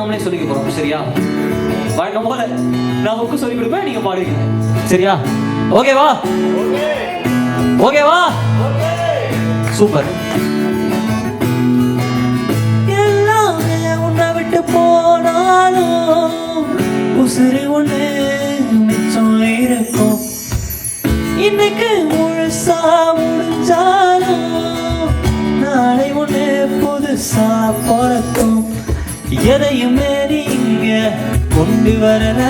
நாமளே சொல்லிக்க போறோம். சரியா? வழக்கம் போல நான் உங்களுக்கு சொல்லி கொடுப்பேன், நீங்க பாடுவீங்க. சரியா? ஓகேவா? ஓகேவா? சூப்பர். எல்லாமே உன்னை விட்டு போனாலும் உசுறு ஒண்ணு மிச்சம் இருக்கும். இன்னைக்கு முழுசா முடிஞ்சாலும் நாளை ஒண்ணு புதுசா பிறக்கும். எதையுமே நீங்க கொண்டு வரல,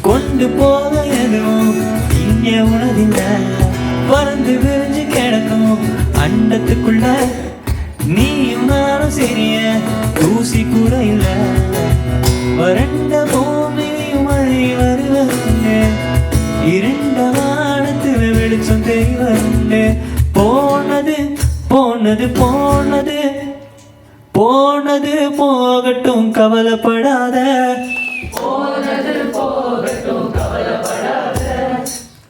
கொண்டு போக எதுவும் இங்கே உணதில்ல. பறந்து விரிஞ்சு கிடக்கும் அண்டத்துக்குள்ள நீயும் நானும் சரிய தூசி கூட இல்ல. வறண்ட பூமியும் மழை வருவதுண்டு, இருண்ட வானத்துல வெளிச்சம் தெரிவதுண்டு. போனது போனது போனது போனது போகட்டும் கவலைப்படாத.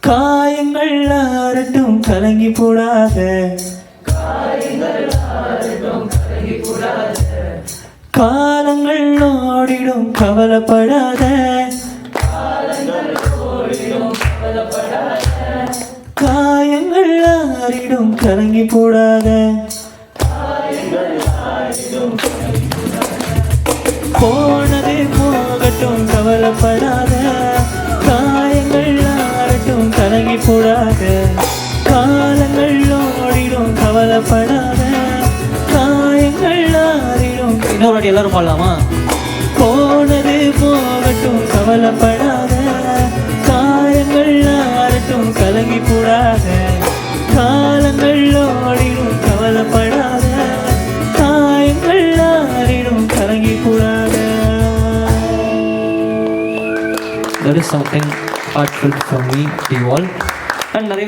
காயங்கள் ஆறட்டும் கலங்கி போடாத. காலங்கள் ஓடிடும் கவலைப்படாத. காயங்கள் ஆறிடும் கலங்கி போடாத. போனது போகட்டும் கவலைப்படாத. காயங்கள் ஆறட்டும் கலங்கி போடாத. காலங்கள் ஓடிடும் கவலைப்படாத. காயங்கள் ஆறிடும். இன்னொரு எல்லாரும் பாடலாமா? போனது போகட்டும் கவலைப்படாத. காயங்கள் ஆறட்டும் கலங்கி போடாத. காலங்கள் ஓடிடும் கவலைப்படாத. காயங்கள் ஆறிடும் கலங்கி கூடாத. That is something heartfelt from me to you all. And நிறைய